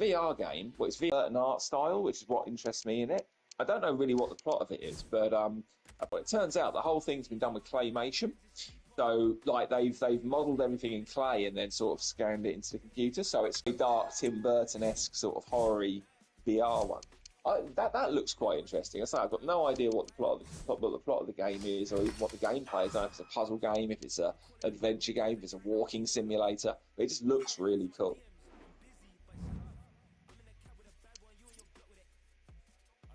VR game, but it's VR and art style, which is what interests me in it. I don't know really what the plot of it is, but it turns out the whole thing's been done with claymation. So, like, they've modelled everything in clay and then sort of scanned it into the computer. So it's a dark Tim Burton-esque sort of horror-y VR one. That looks quite interesting. I say I've got no idea what the plot of the game is, or even what the gameplay is. I don't know if it's a puzzle game, if it's an adventure game, if it's a walking simulator. But it just looks really cool.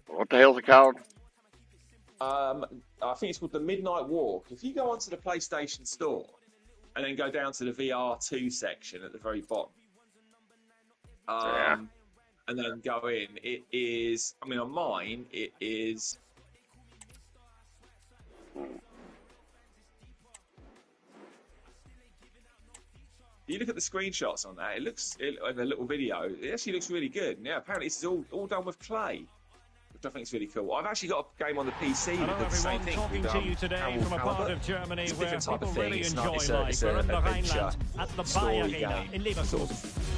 What the hell's it called? I think it's called the Midnight Walk. If you go onto the PlayStation Store and then go down to the VR2 section at the very bottom, and then go in, it is. I mean, on mine, it is. You look at the screenshots on that; in the little video, it actually looks really good. Yeah, apparently this is all done with clay, which I think is really cool. I've actually got a game on the PC that does the same thing. Talking to you today from a part of Germany where people really enjoy life. We're in the Rhineland at the Bayer Arena in Liverpool.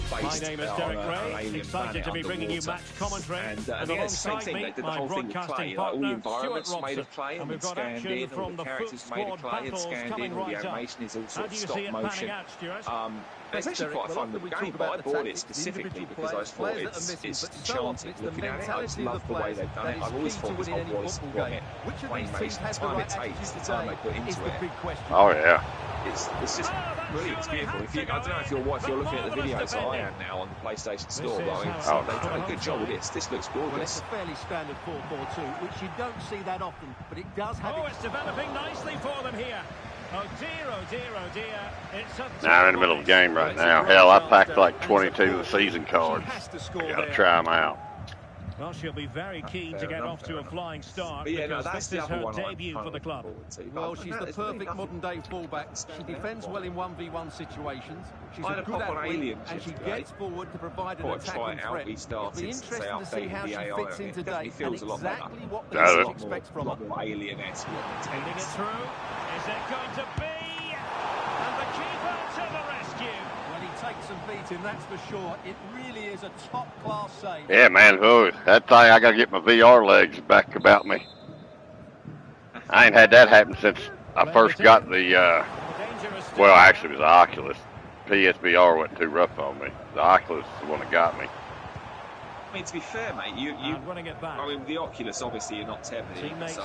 My name is Derek Ray, excited to be bringing you match commentary. And alongside me, my broadcasting partner, Stuart Robson. And we've got action from the foot squad battles coming right up. How do you see it panning out, Stuart? It's actually quite a fun little game, but I bought it specifically because I thought it's enchanting looking at it. I just love the way they've done it. I've always thought this whole voice got it. Claymation, the time it takes, the time they put into it. Oh yeah. It's just brilliant. It's beautiful. I don't know if you're looking at the videos that I am now on the PlayStation Store, but they've done a good job with this. This looks gorgeous. Well, it's a fairly standard 4-4-2, which you don't see that often, but it does have. Oh, it's developing nicely for them here. Oh dear, oh dear, oh dear. It's now I'm in the middle of the game right now. Hell, I packed like 22 of the season cards. I gotta try them out. Well, she'll be very keen to get off to a flying start because this is her debut for the club. Well, she's the perfect modern-day fullback. She defends well in 1v1 situations. She's a good athlete, and she gets forward to provide an attacking threat. It'll be interesting to see how she fits in today and exactly what the coach expects from her. Alien-esque. Sending it through. Is it going to be? And the keeper to the rescue. Well, he takes some beating, that's for sure. It really is a top-class save. Yeah, man. Oh, that thing, I got to get my VR legs back about me. I ain't had that happen since I first got the, well, actually it was the Oculus. PSVR wasn't too rough on me. The Oculus is the one that got me. I mean, to be fair, mate, I mean, the Oculus, obviously, you're not tempted, so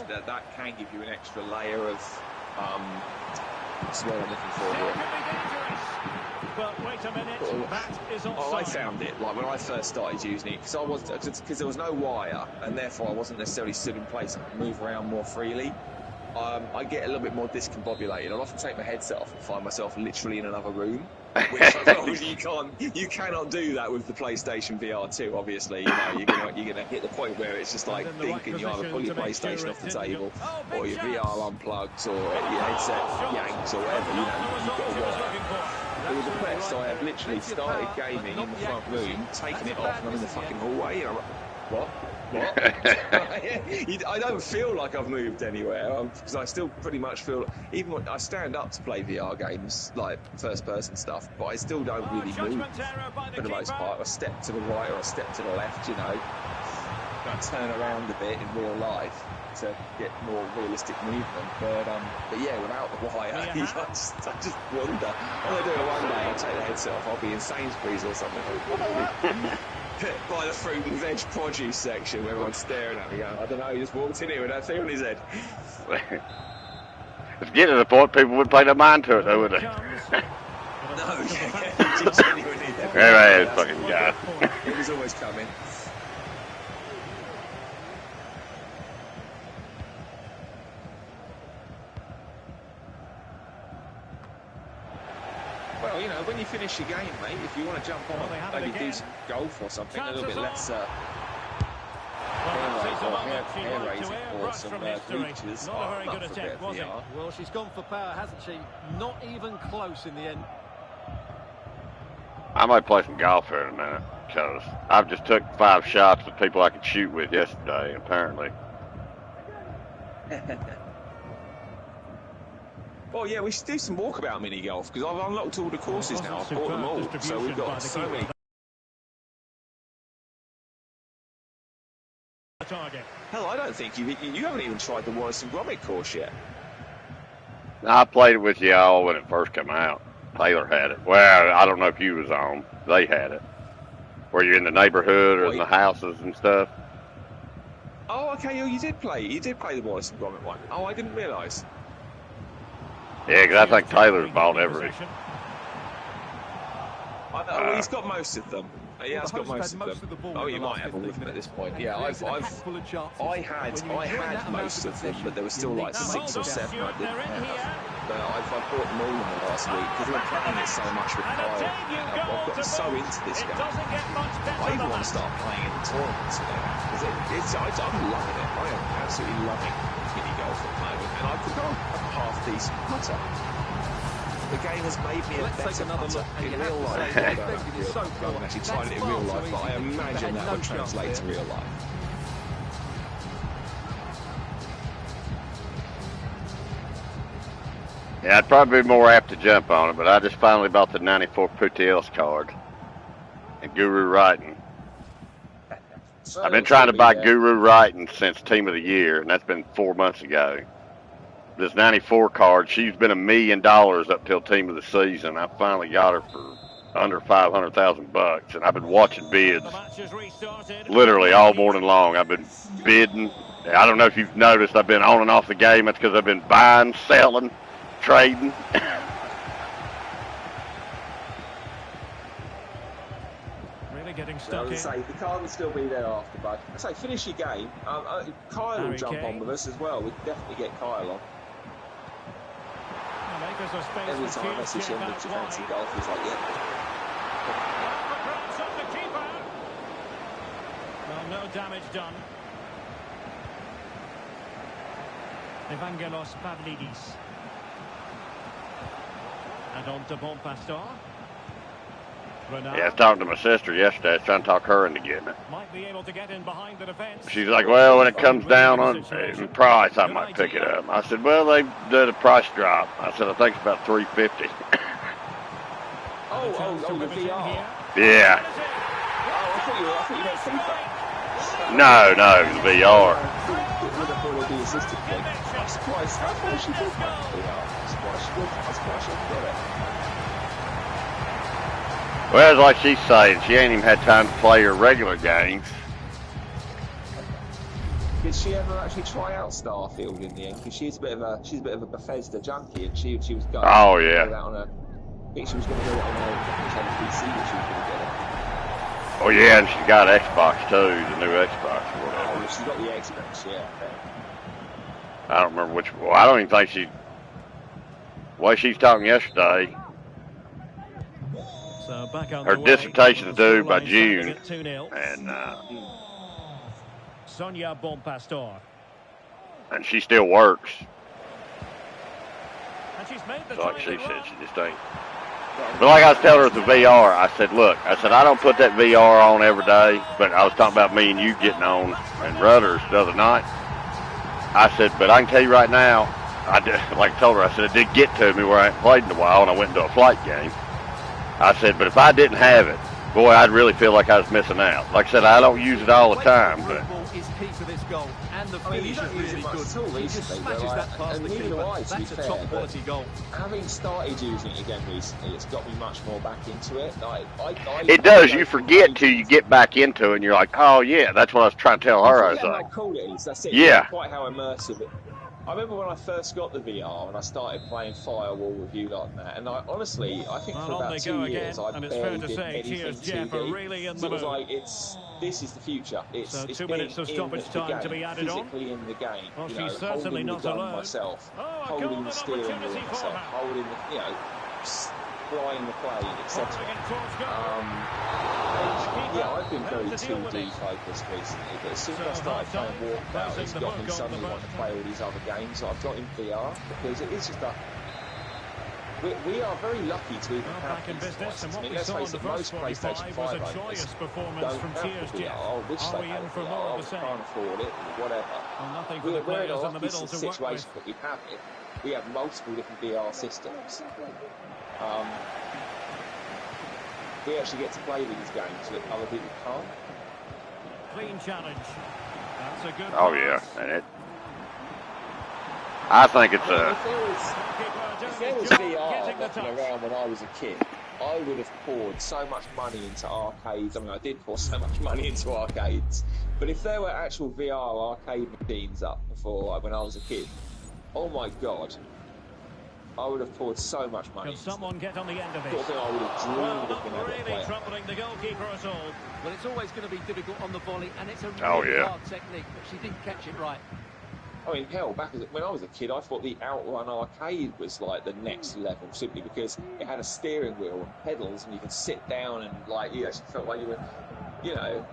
that can give you an extra layer of, what's what I'm looking for here. But wait a minute, that is offside. I found it, like, when I first started using it, because there was no wire, and therefore I wasn't necessarily stood in place, I could move around more freely. I get a little bit more discombobulated. I'll often take my headset off and find myself literally in another room, which you cannot do that with the PlayStation VR2. Obviously, you know, you're gonna hit the point where it's just like thinking you either pull your PlayStation off the table, or your VR unplugs, or your headset yanks, or whatever. You know, you've got to work. But with the Quest, I have literally started gaming in the front room, taken it off, and I'm in the fucking hallway. And I'm like, what? I don't feel like I've moved anywhere because I still pretty much feel, even when I stand up to play VR games like first person stuff, but I still don't really move for the most part. I step to the right or I step to the left, you know. I turn around a bit in real life to get more realistic movement, but yeah, without the wire, I just wonder. When I do it one day, I'll take the headset off, I'll be in Sainsbury's or something. By the fruit and veg produce section where everyone's staring at me going, I don't know, he just walked in here with that thing on his head. It's getting to the point people would pay their mind to it though, wouldn't they? No, you genuinely never. There it is, fucking guy. It was always coming. Well, you know, when you finish your game, mate, if you want to jump on, maybe do some golf or something, a little bit less hair raising or some bleachers. Not a very good attempt, was it? Well, she's gone for power, hasn't she? Not even close in the end. I might play some golf here in a minute, because I've just took 5 shots with people I could shoot with yesterday, apparently. Well, yeah, we should do some walkabout mini golf because I've unlocked all the courses now. I've bought them all, so we've got so many Hell, I don't think you haven't even tried the Wallace and Gromit course yet. I played it with y'all when it first came out. Taylor had it. Well, I don't know if you was on. They had it. Where you're in the neighborhood or in the houses and stuff. Oh, okay. Oh, you did play the Wallace and Gromit one. Oh, I didn't realise. Yeah, because I think Taylor's bought every. He's got most of them. Yeah, I've got most of them. Oh, you might have all of them at this point. Yeah, I had most of them, but there were still like 6 or 7 I didn't have. But I've bought them all in the last week because I've been playing it so much with Kyle. I've gotten so into this game. I even want to start playing in the tournaments again because I'm loving it. I am absolutely loving mini golf at the moment, and I've got a half decent putter. The game has made me a better putter in real life. I haven't actually tried it in real life, but I imagine that would translate to real life. Yeah, I'd probably be more apt to jump on it, but I just finally bought the 94 Putils card and Guru Writing. I've been trying to buy Guru Writing since Team of the Year, and that's been 4 months ago. This 94 card, she's been $1 million up till Team of the Season. I finally got her for under $500,000, and I've been watching bids literally all morning long. I've been bidding. I don't know if you've noticed, I've been on and off the game. That's because I've been buying, selling, trading. Getting stuck in. Say, the card will still be there after, bud. I say, finish your game. Kyle will jump on with us as well. We can definitely get Kyle on. Every time I message him with fancy golf, he's like, yeah. Well, no damage done. Evangelos Pavlidis. And on to Bonpastor. Yeah, I was talking to my sister yesterday. I was trying to talk her into getting it. Might be able to get in behind the defense. She's like, well, when it comes down on price, I might pick it up. I said, well, they did a price drop. I said, I think it's about $350. Oh, the VR. Yeah. Oh, I thought you meant FIFA. No, the VR. I'm surprised. I thought she did make VR. I'm surprised she did it. Well, it's like she's saying, she ain't even had time to play her regular games. Did she ever actually try out Starfield in the end? Because she's a bit of a Bethesda junkie, and she was going. Oh yeah. I think she was going to do it on a PC, but she was going to get it. Oh yeah, and she's got Xbox too, the new Xbox or whatever. Oh, she's got the Xbox, yeah. I don't remember which. Well, I don't even think she. The way she's talking yesterday. So back on her dissertation's due by June, and Sonia Bonpastor. And she still works. And she's made the like she said, she just ain't. But like I was telling her with the VR, I said, look, I don't put that VR on every day, but I was talking about me and you getting on and rudders the other night. I said, but I can tell you right now, like I told her, I said, it did get to me where I hadn't played in a while, and I went into a flight game. I said, but if I didn't have it, boy, I'd really feel like I was missing out. Like I said, I don't use it all the time, but. Is key for this goal, and the finish is really good. He smashes that past the keeper. That's a top quality goal. Having started using it again recently, it's got me much more back into it. It does. You forget till you get back into it, and you're like, oh yeah, that's what I was trying to tell her. I was like, how cool it is. That's it. Yeah. Quite how immersive it. I remember when I first got the VR and I started playing Firewall with you like that, and honestly, I think for about 2 years I barely did anything 2D. Really it was like this is the future. It's 2 minutes of stoppage time to be added physically in the game. Well, she's certainly holding not the gun alone. myself, holding the steering wheel myself, holding the flying the plane, etc. Yeah, I've been very 2D focused recently, but as soon as I started playing Walkabout, it's got me suddenly wanting to play all these other games that I've got in VR, because it is just a... We are very lucky to even have these devices. I mean, let's face it, most PlayStation 5 owners don't have the VR. I wish they had VR, we can't afford it, whatever. We're in a lucky situation that we have it. We have multiple different VR systems. We actually get to play these games that other people can't. Clean challenge. Oh yeah, and I think it's a. If there was VR knocking around when I was a kid, I would have poured so much money into arcades. I mean, I did pour so much money into arcades, but if there were actual VR arcade machines up before when I was a kid, oh my god, I would have poured so much money. Can someone get on the end of it? Sort of thing I would have dreamed of being able to play. Troubling the goalkeeper at all. Well, it's always going to be difficult on the volley, and it's a really hard technique, but she didn't catch it right. I mean, hell, when I was a kid, I thought the Outrun arcade was like the next level, simply because it had a steering wheel and pedals, and you could sit down and like you actually felt like you were, you know,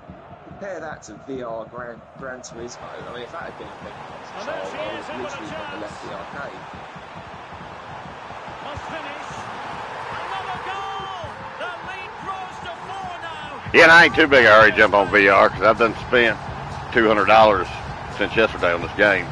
compare that to VR Gran Turismo. I mean, if that had been a thing as a child, I would have literally never left the arcade. Must finish. Another goal. The lead grows to 4 now. Yeah, and I ain't too big a hurry to jump on VR because I've done spent $200 since yesterday on this game.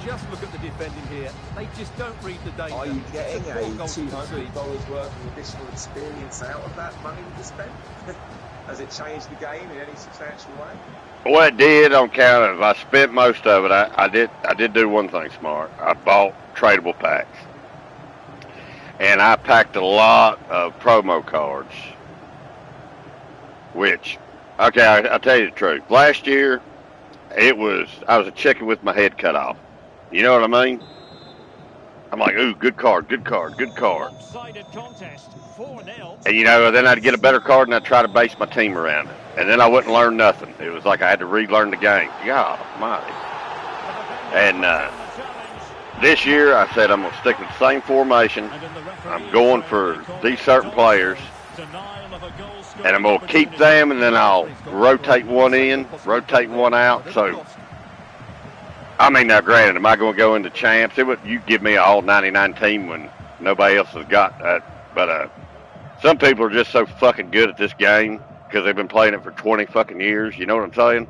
Just look at the defending here. They just don't read the danger. Are you getting a $200 worth of additional experience out of that money you spent? Has it changed the game in any substantial way? Well, it did on count of. I spent most of it. I did do one thing smart. I bought tradable packs, and I packed a lot of promo cards. Which, okay, I'll tell you the truth. Last year, I was a chicken with my head cut off. You know what I mean? I'm like, ooh, good card, good card, good card. Contest, 4-0. And, you know, then I'd get a better card and I'd try to base my team around it. And then I wouldn't learn nothing. It was like I had to relearn the game. God almighty. And this year, I said I'm going to stick with the same formation. I'm going for these certain players. And I'm going to keep them, and then I'll rotate one in, rotate one out. So, I mean, now granted, am I going to go into champs? You give me an all 99 team when nobody else has got that. But some people are just so fucking good at this game because they've been playing it for 20 fucking years. You know what I'm saying?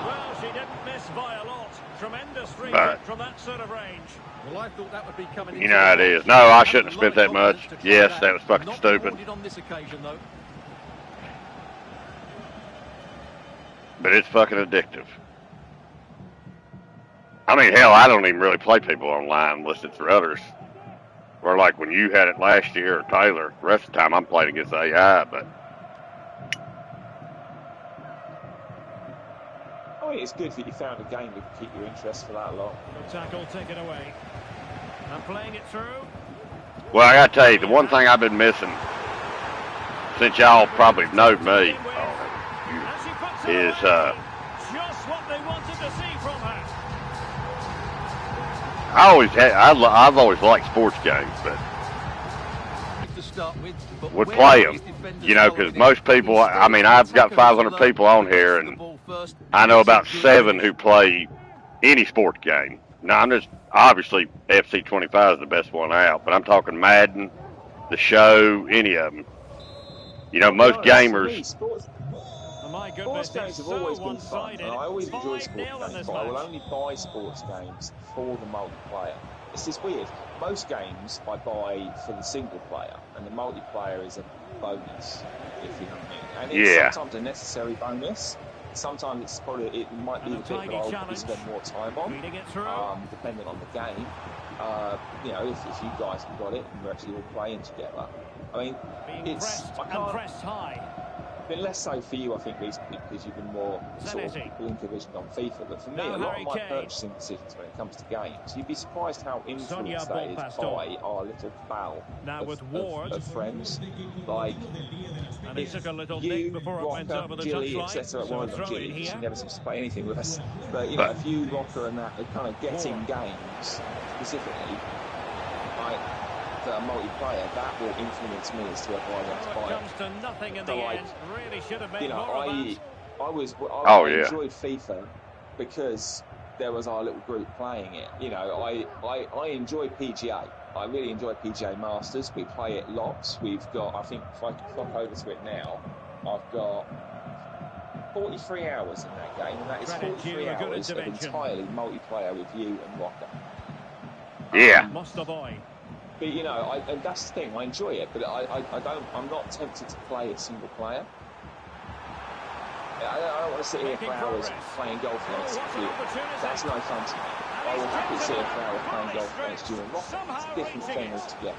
Well, she didn't miss by a lot. Tremendous free kick from that sort of range. Well, I thought that would be coming. You know how it is. No, I shouldn't have spent that much. Yes, that was fucking stupid. On this occasion, though. But it's fucking addictive. I mean, hell, I don't even really play people online unless it's for others. Or like when you had it last year, or Taylor, the rest of the time I'm playing against AI, but... I think it's good that you found a game that can keep your interest for that long. Good tackle taken away. And playing it through. Well, I gotta tell you, the one thing I've been missing, since y'all probably know me, is just what they wanted to see from her. I've always liked sports games, but would play them, you know, because most people, I mean, I've got 500 people on here, and I know about 7 who play any sport game. Now, I'm just, obviously, FC25 is the best one out, but I'm talking Madden, the show, any of them. You know, most gamers... Sports games have always been fun, and I always enjoy sports games, but I will only buy sports games for the multiplayer. It's just weird. Most games I buy for the single player, and the multiplayer is a bonus, if you know what I mean. And it's sometimes a necessary bonus. Sometimes it's probably, it might be the bit that I'll probably spend more time on, depending on the game. You know, if you guys have got it and we're actually all playing together. I mean, pressed high. Been less so for you, I think, recently, because you've been more sort of blinker-visioned on FIFA. But for me, a lot of my purchasing decisions when it comes to games, you'd be surprised how influenced that is by our little cloud of friends. Like, if you, Rocker, Gilly, etc., well, not Gilly, she never seems to play anything with us. But, you know, if you, Rocker, and that are kind of getting games, specifically, like, that are multiplayer, that will influence me as to whether I want to buy it. Comes to nothing in the end. Really should have made you know, more I enjoyed FIFA because there was our little group playing it. You know, I enjoy PGA. I really enjoy PGA Masters. We play it lots. We've got, I think, if I can clock over to it now, I've got 43 hours in that game, and that is 43 hours of entirely multiplayer with you and Rocker. Yeah. But you know, and that's the thing. I enjoy it, but I'm not tempted to play a single player. I don't want to sit here for hours playing golf against the computer. That's no fun to me. I will happily sit here for hours playing golf against you and Rocker. It's a different thing altogether.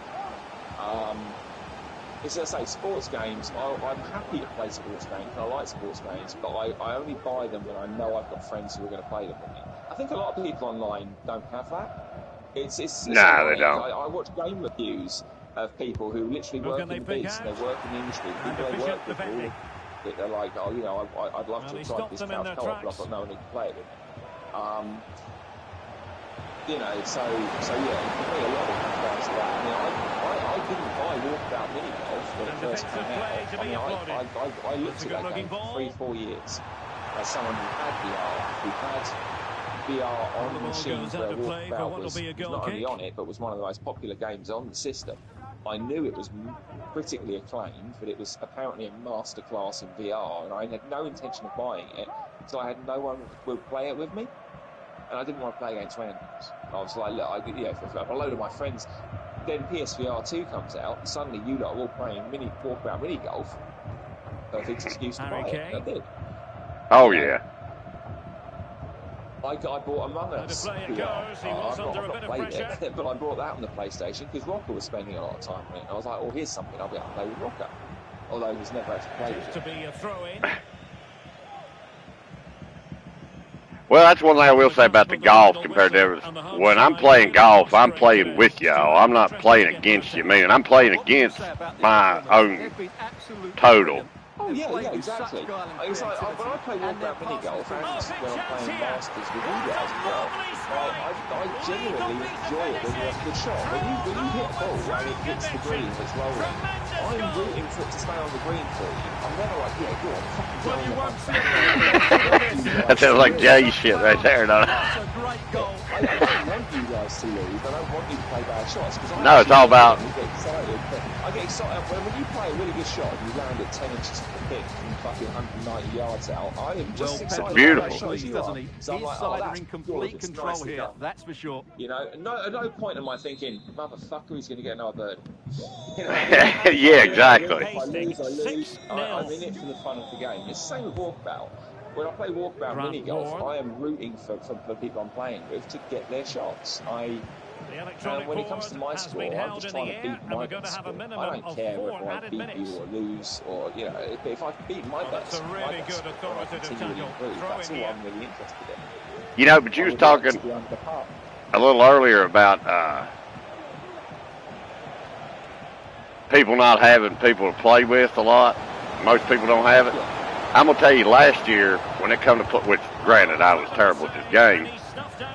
As I say, sports games, I'm happy to play sports games. I like sports games, but I only buy them when I know I've got friends who are going to play them with me. I think a lot of people online don't have that. It's nah, they don't. I watch game reviews of people who literally work in the biz, they work in the industry, people they work with, that they're like, oh, you know, I'd love to try this couch co-op, but I've got no one who can play it with me. You know, so yeah, for me, a lot of it comes down to that. I mean, I didn't buy Walkabout Mini Golf when it first came out. I mean, I looked at that game for 3-4 years as someone who had VR on the machines where Walkabout was not only on it, but was one of the most popular games on the system. I knew it was critically acclaimed, but it was apparently a masterclass in VR, and I had no intention of buying it, so I had no one who would play it with me. And I didn't want to play against randoms. I was like, look, for a load of my friends, then PSVR 2 comes out, and suddenly you lot are all playing Walkabout Mini Golf. Perfect excuse to buy it. I did. Oh, yeah. I bought Among Us VR. I've not played it, but I bought that on the PlayStation because Rocker was spending a lot of time on it. And I was like, oh, here's something I'll be able to play with Rocker. Although he's never actually played it. To be a throw-in. Well, that's one thing I will say about the golf compared to everything. When I'm playing golf, I'm playing with y'all. I'm not playing against you, meaning I'm playing against my own total. Oh, yeah, exactly. It's like, when I play Walkabout Mini Golf and when I'm playing Masters with you guys as well, I genuinely enjoy it when you have a good shot. When you hit a ball and it hits the green that's rolling, I'm rooting for it to stay on the green for you. I'm never like, yeah, go on, fucking go on. That sounds like Jay shit right there, don't it? I don't want you guys to lose. I don't want you to play bad shots. No, it's all about... I get excited when you play a really good shot and you land it 10 inches from the pin from fucking 190 yards out. I am just excited beautiful. about that shot, doesn't he? So I'm like, oh, that's in complete control here, that's for sure. You know, at no point am I thinking, motherfucker, he's going to get another bird. You know, yeah, exactly. If I lose. I'm in it for the fun of the game. It's the same with Walkabout. When I play Walkabout Mini Golf, I am rooting for people I'm playing with to get their shots. When it comes to my score, I'm just trying to beat my best score. I don't care whether I beat you or lose, or, you know, if I beat my best score, I continually improve. That's all I'm really interested in. You know, but you was talking a little earlier about people not having people to play with a lot. Most people don't have it. I'm going to tell you, last year, when it come to put, which granted I was terrible at this game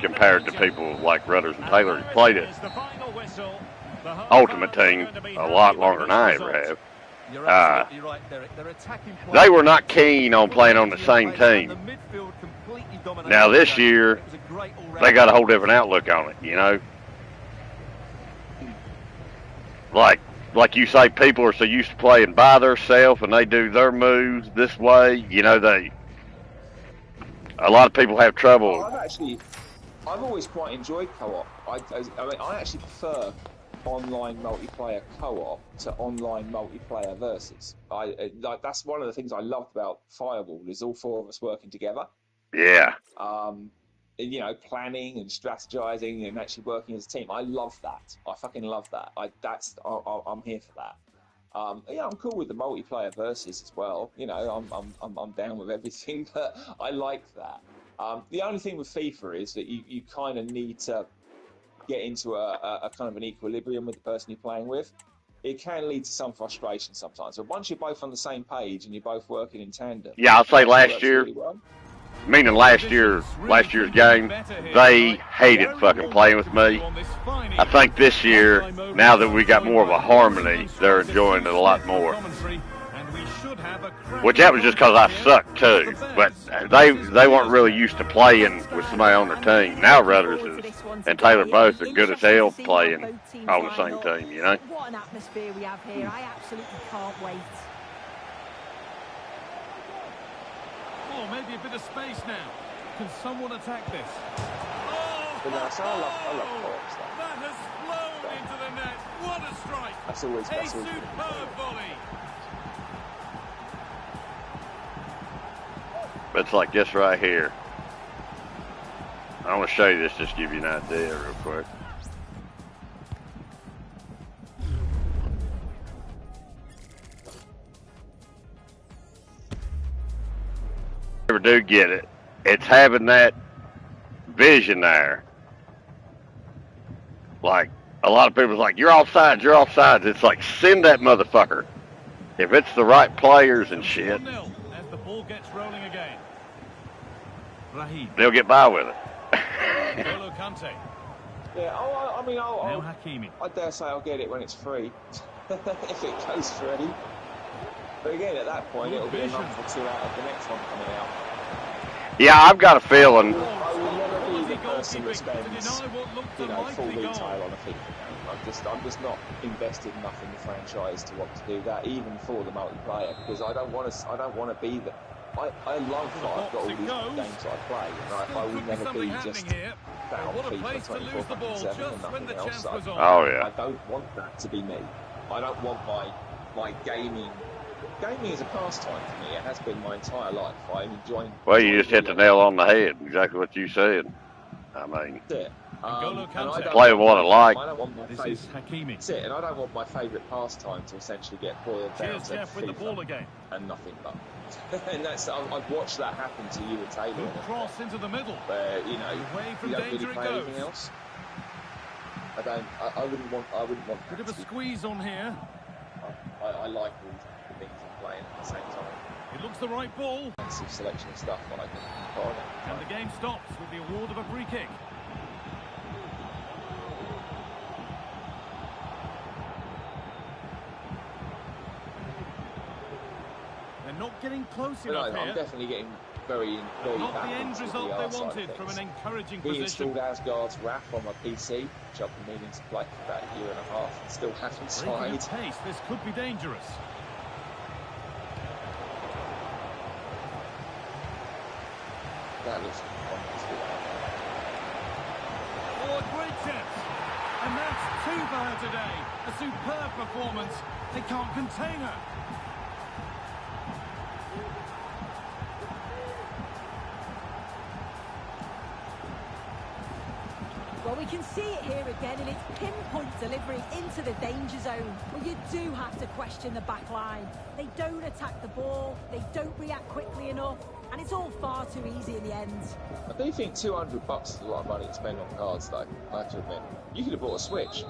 compared to people like Rudders and Taylor who played it, Ultimate Team, a lot longer than I ever have. They were not keen on playing on the same team. Now this year, they got a whole different outlook on it, you know? Like you say, people are so used to playing by themselves and they do their moves this way. You know, a lot of people have trouble. I've always quite enjoyed co-op. I actually prefer online multiplayer co-op to online multiplayer versus. That's one of the things I loved about Fireball is all four of us working together. Yeah. You know, planning and strategizing and actually working as a team. I love that. I fucking love that. I'm here for that. Yeah, I'm cool with the multiplayer versus as well. You know, I'm down with everything, but I like that. The only thing with FIFA is that you kind of need to get into a kind of an equilibrium with the person you're playing with. It can lead to some frustration sometimes. But once you're both on the same page and you're both working in tandem, yeah, I'll say last year. Really well. Meaning last year's game, they hated fucking playing with me. I think this year, now that we got more of a harmony, they're enjoying it a lot more. Which that was just because I sucked too. But they weren't really used to playing with somebody on their team. Now Rudders and Taylor both are good as hell playing on the same team, you know? What an atmosphere we have here. I absolutely can't wait. Oh, maybe a bit of space now. Can someone attack this? But no, so I love co-op stuff. That has flown into the net. What a strike! That's always a superb volley. It's like this right here. I want to show you this just to give you an idea real quick. If you ever do get it, it's having that vision there. Like, a lot of people's like, you're offsides, you're offsides. It's like, send that motherfucker. If it's the right players and shit, as the ball gets rolling again. they'll get by with it. Yeah, I mean, I dare say I'll get it when it's free. If it goes free. But again, at that point, it'll be a month or two out of the next one coming out. Yeah, I've got a feeling. I will never be the person that spends, full retail on a FIFA game. I'm just not invested enough in the franchise to want to do that, even for the multiplayer, because I don't want to be the. I love that I've got all these games I play, and I will never be just that on FIFA 24/7 and nothing else. Oh yeah. I don't want that to be me. I don't want my gaming. Gaming is a pastime for me. It has been my entire life. I'm enjoying. Well, you just hit the nail on the head. Exactly what you said. I mean, play what I like. I don't want my That's it, and I don't want my favourite pastime to essentially get boiled down to FIFA and nothing but. And that's I've watched that happen to you and Taylor. Cross into the middle. Where you don't really play anything else. I wouldn't want. Bit of a squeeze on here. I like all the things I'm playing at the same time. It looks the right ball. Massive selection of stuff that I can borrow. And the game stops with the award of a free kick. They're not getting close enough here. I'm definitely getting very not the end result they wanted from an encouraging position. Installed Asgard's Wrath on my PC, which I've been meaning to play for about a year and a half and still haven't tried. Pace, this could be dangerous. That looks fantastic. Oh, a great chance. And that's two for her today. A superb performance. They can't contain her. Well, we can see it here again, and it's pinpoint delivery into the danger zone. Well, you do have to question the back line. They don't attack the ball, they don't react quickly enough, and it's all far too easy in the end. I do think $200 is a lot of money to spend on cards, though, I have to admit. You could have bought a Switch.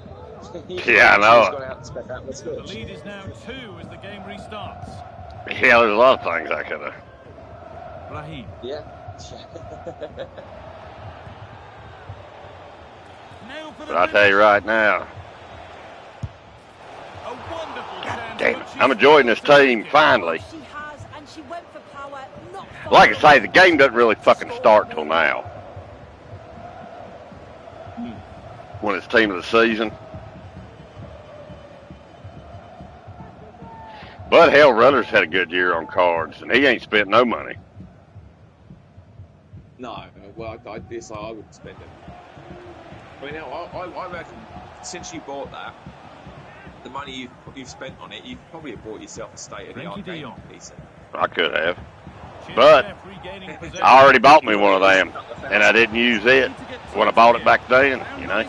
Yeah, I know. Gone out and spent out the Switch. The lead is now 2 as the game restarts. Yeah, there's a lot of things I could have. Raheem. Yeah. But I tell you right now, God damn it, I'm enjoying this team finally. Like I say, the game doesn't really fucking start till now, when it's team of the season. But hell, Rutter's had a good year on cards, and he ain't spent no money. No, well, I wouldn't spend it. I mean, I reckon since you bought that, the money you've spent on it, you probably have bought yourself a state-of-the-art game PC. I could have, but I already bought me one of them, and I didn't use it when I bought it back then. You know,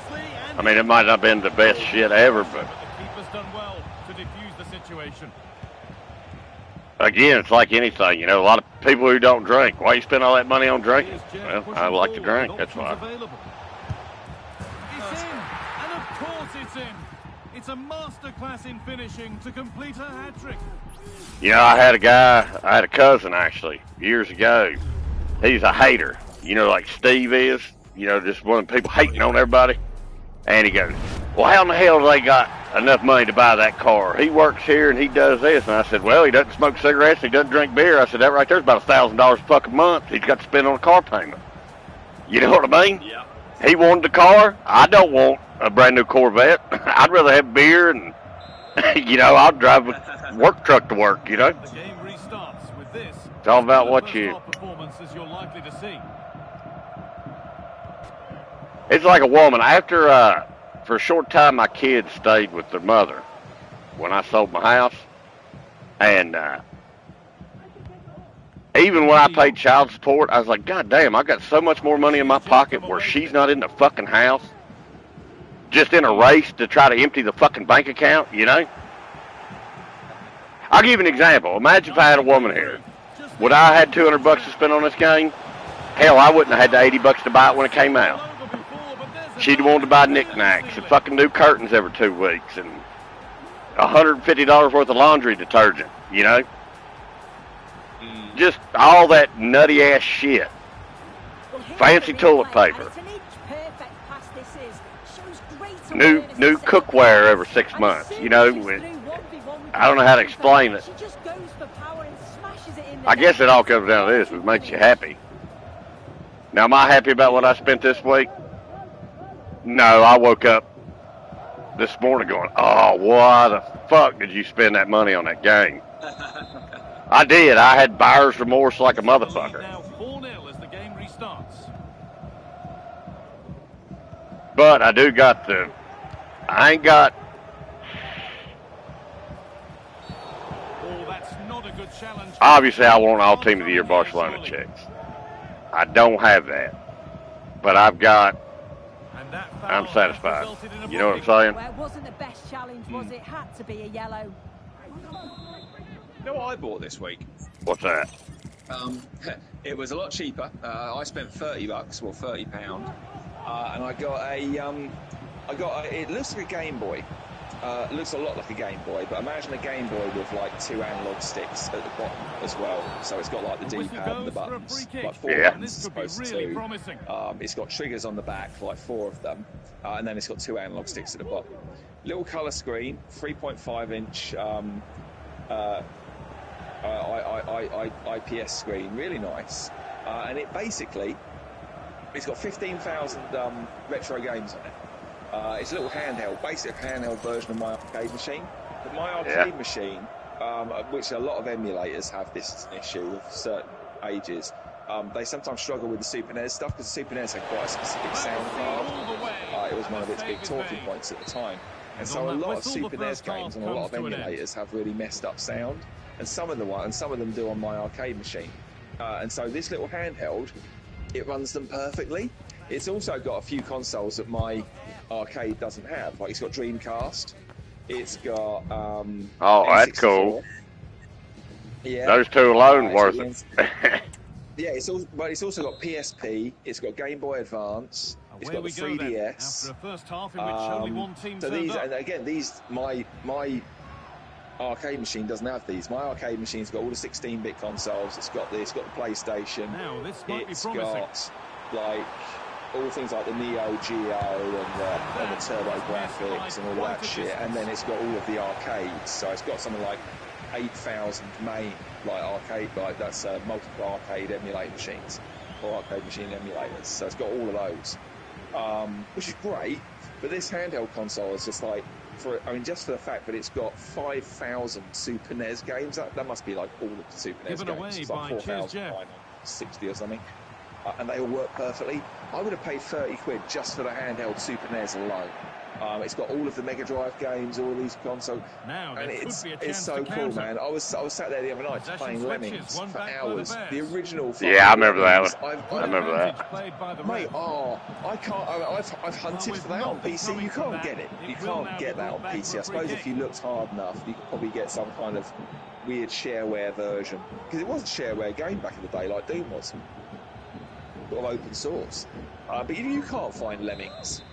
I mean, it might not have been the best shit ever, but the keeper's done well to defuse the situation. Again, it's like anything. You know, a lot of people who don't drink. Why you spend all that money on drinking? Well, I like to drink. That's why. It's in, and of course it's in. It's a masterclass in finishing to complete her hat-trick. You know, I had a cousin actually, years ago. He's a hater. You know, like Steve is. You know, just one of the people hating on everybody. And he goes, well, how in the hell do they got enough money to buy that car? He works here and he does this. And I said, well, he doesn't smoke cigarettes, he doesn't drink beer. I said, that right there's about $1,000 a fucking month he's got to spend on a car payment. You know what I mean? Yeah. He wanted the car. I don't want a brand new Corvette. I'd rather have beer and, you know, I'll drive a work truck to work, you know. The game restarts with this. It's all about what you... It's like a woman. After, for a short time, my kids stayed with their mother when I sold my house. And even when I paid child support, I was like, God damn, I got so much more money in my pocket where she's not in the fucking house. Just in a race to try to empty the fucking bank account, you know? I'll give you an example. Imagine if I had a woman here. Would I have had $200 to spend on this game? Hell, I wouldn't have had the $80 to buy it when it came out. She'd wanted to buy knickknacks and fucking new curtains every 2 weeks and $150 worth of laundry detergent, you know? Just all that nutty ass shit. Fancy toilet paper. New cookware every 6 months, you know? I don't know how to explain it. I guess it all comes down to this. It makes you happy. Now, am I happy about what I spent this week? No, I woke up this morning going, oh, why the fuck did you spend that money on that game? I did. I had buyer's remorse like a motherfucker. Now 4-0 as the game restarts. But I do got the... I ain't got... Oh, that's not a good challenge. Obviously, I want all Team of the Year Barcelona checks. I don't have that. But I've got... I'm satisfied. You know what I'm saying? Well, it wasn't the best challenge, was it? Had to be a yellow. You know what I bought this week? What's that? It was a lot cheaper. I spent $30, well £30, and I got a. It looks like a Game Boy. It looks a lot like a Game Boy, but imagine a Game Boy with like 2 analog sticks at the bottom as well. So it's got like the D-pad and the buttons, like 4 buttons as opposed to 2. It's got triggers on the back, like 4 of them, and then it's got 2 analog sticks at the bottom. Little colour screen, 3.5-inch IPS screen, really nice, and it's got 15,000 retro games on it. It's a little handheld, basic handheld version of my arcade machine. But my arcade machine, which a lot of emulators have this issue with certain ages, they sometimes struggle with the Super NES stuff because the Super NES had quite a specific sound card. It was one of its big talking points at the time. And so a lot of Super NES games and a lot of emulators have really messed up sound. And some of them do on my arcade machine. And so this little handheld, it runs them perfectly. It's also got a few consoles that my arcade doesn't have. Like it's got Dreamcast. It's got oh, N64. That's cool. Yeah. Those two alone worth it. Yeah, but it's also got PSP. It's got Game Boy Advance. It's got the 3DS. After a first half in which only one team so these, and again, my arcade machine doesn't have these. My arcade machine's got all the 16-bit consoles. It's got the PlayStation. Now, this might it's be promising. got like all things like the Neo Geo and the Turbo Graphics and all that shit. And then it's got all of the arcades. So it's got something like 8,000 main arcade, that's multiple arcade emulator machines or arcade machine emulators. So it's got all of those, which is great. But this handheld console is just like, just for the fact that it's got 5,000 Super NES games, that must be like all of the Super NES games. It's like 4,560 or something. And they all work perfectly. I would have paid 30 quid just for the handheld Super NES alone. It's got all of the Mega Drive games, all of these consoles, and it's so cool, man. I was sat there the other night playing Lemmings for hours. The original. Yeah, I remember that one. I remember that. Mate, I can't. I've hunted for that on PC. You can't get it. You can't get that on PC. I suppose if you looked hard enough, you could probably get some kind of weird shareware version, because it was a shareware game back in the day, like Doom was. Sort of open source, but you can't find Lemmings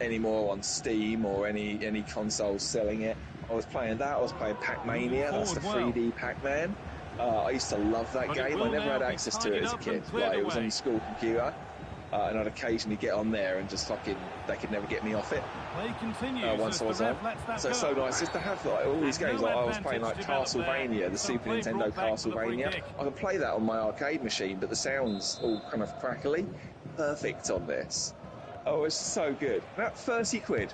anymore on Steam or any consoles selling it. I was playing that. I was playing Pac-Mania. That's the 3D Pac-Man. I used to love that game. I never had access to it as a kid. It was on the school computer, and I'd occasionally get on there and just they could never get me off it. Once I was on. So it's so nice just to have all these games. I was playing like Castlevania, the Super Nintendo Castlevania. I can play that on my arcade machine, but the sound's all kind of crackly. Perfect on this. Oh, it's so good. About 30 quid.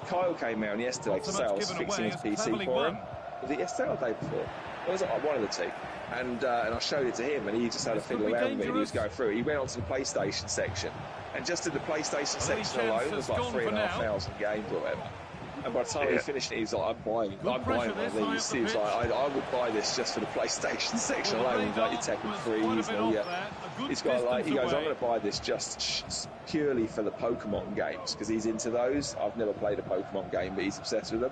Kyle came round yesterday to say I was fixing his PC for him. Was it yesterday or the day before? It was like one of the two. And I showed it to him, and he just had a fiddle around with it, and he was going through it. He went onto the PlayStation section, and just in the PlayStation section alone, there was like 3,500 games or whatever. And by the time he finished it, he was like, I'm buying one of these. He was like, I would buy this just for the PlayStation section alone. He's like, your Tekken 3s, and all, yeah. He's got like, he goes, I'm going to buy this just purely for the Pokemon games, because he's into those. I've never played a Pokemon game, but he's obsessed with them.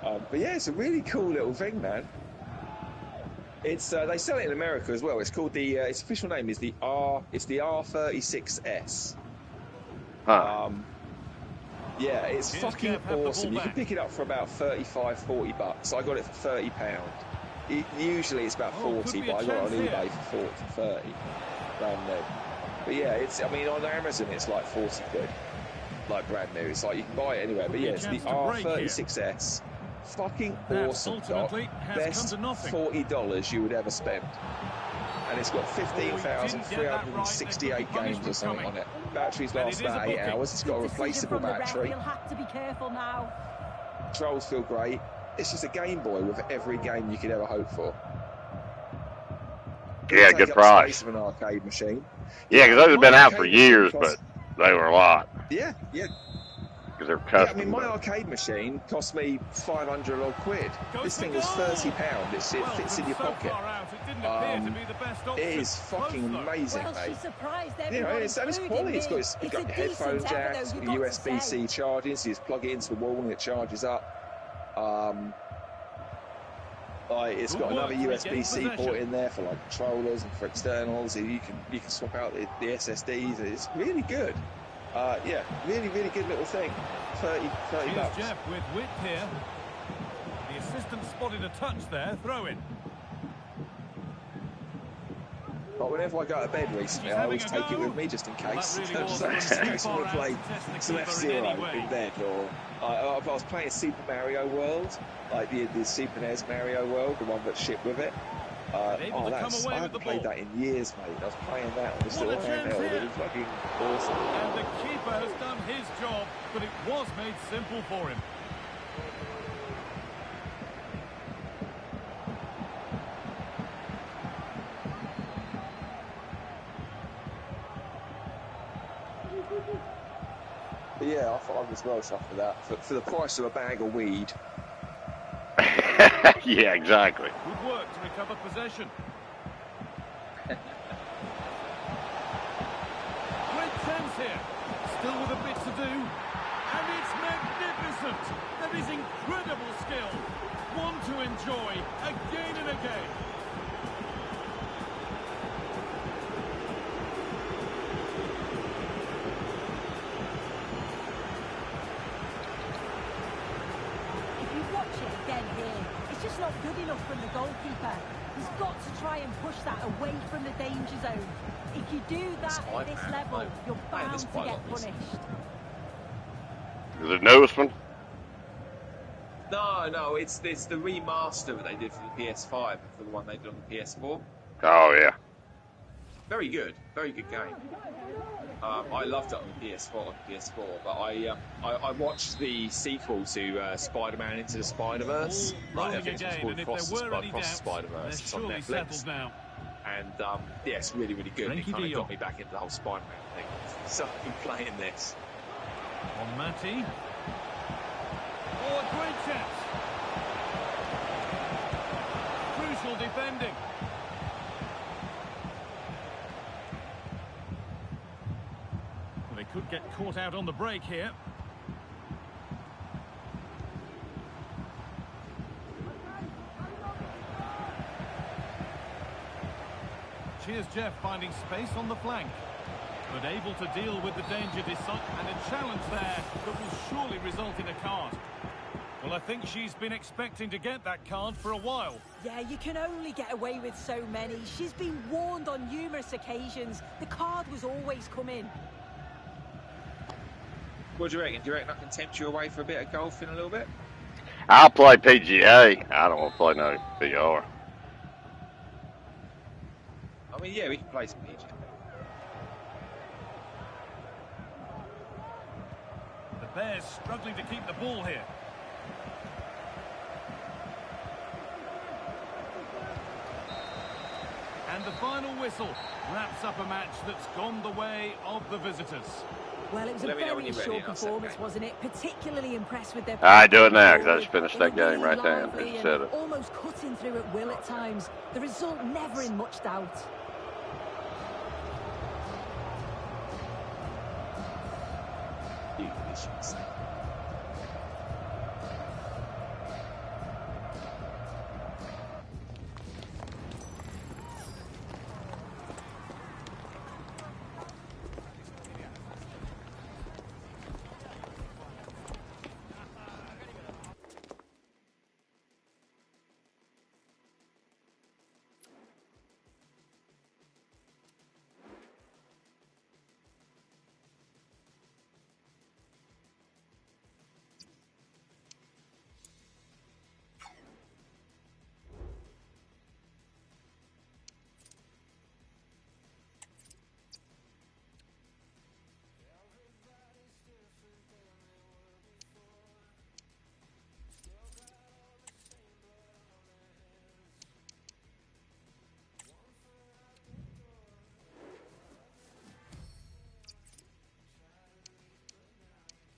But yeah, it's a really cool little thing, man. It's they sell it in America as well. It's called the its official name is the R36S. Huh. Yeah, it's fucking awesome. You can pick it up for about 35, 40 bucks. I got it for £30. Usually it's about 40, but I got it on eBay for 30. Brand new. But yeah, it's, I mean, on Amazon it's like 40 quid. Like brand new. It's like you can buy it anywhere. But yeah, it's the R36S. Fucking awesome, Doc. Best $40 you would ever spend. And it's got 15,368 games or something on it. Batteries last about 8 hours. It's got a replaceable battery. You'll have to be careful now. Controls feel great. It's just a Game Boy with every game you could ever hope for. Yeah, good price. Of an arcade machine. Yeah, because those have been out for years, but they were a lot. Yeah, yeah. Because they're custom. Yeah, I mean, my arcade machine cost me 500 odd quid. This thing was £30. It fits in your pocket. It is fucking amazing, mate. You know, it's quality. It's got headphone jacks, USB-C charging, so you just plug it into the wall and it charges up. It's got another USB-C port in there for like controllers and for externals. You can swap out the SSDs. It's really good. Yeah, really, really good little thing. 30 bucks. Jeff with width here. The assistant spotted a touch there. Throw in. But whenever I go to bed recently, I always take it with me just in case. Just in case I want to play some F-Zero in bed, or I was playing Super Mario World, like the Super NES Mario World, the one that shipped with it. I haven't played that in years, mate. I was playing that on this little handheld. It was fucking awesome. And the keeper has done his job, but it was made simple for him. But yeah, I thought I was well chuffed for that. For the price of a bag of weed. Yeah, exactly. Good work to recover possession. Great chance here. Still with a bit to do. And it's magnificent. That is incredible skill. One to enjoy again and again. Not good enough from the goalkeeper. He's got to try and push that away from the danger zone. If you do that at this level, you're bound to get punished. Is it newest one? No, it's the remaster that they did for the PS5 for the one they did on the PS4. Oh yeah. Very good game. I loved it on the PS4, but I watched the sequel to Spider-Man Into the Spider-Verse. Like, I think it's called Cross the Spider-Verse. It's on Netflix. And yeah, it's really, really good. It kind of got me back into the whole Spider-Man thing. So I've been playing this. On Matty. Oh, a great chance. Crucial defending. Could get caught out on the break here. Cheers, Jeff, finding space on the flank. But able to deal with the danger and a challenge there that will surely result in a card. Well, I think she's been expecting to get that card for a while. Yeah, you can only get away with so many. She's been warned on numerous occasions. The card was always coming. What do you reckon? Do you reckon I can tempt you away for a bit of golf in a little bit? I'll play PGA. I don't want to play no VR. I mean, yeah, we can play some PGA. The Bears struggling to keep the ball here. And the final whistle wraps up a match that's gone the way of the visitors. Well, it was a very short performance, wasn't it? Particularly impressed with their... I do it now, because I just finished that game right there. Almost cutting through at will at times. The result never in much doubt.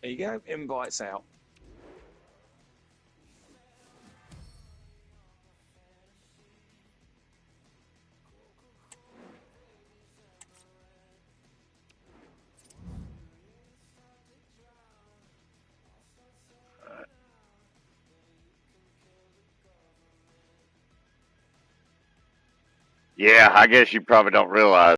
There you go, invites out. Yeah, I guess you probably don't realize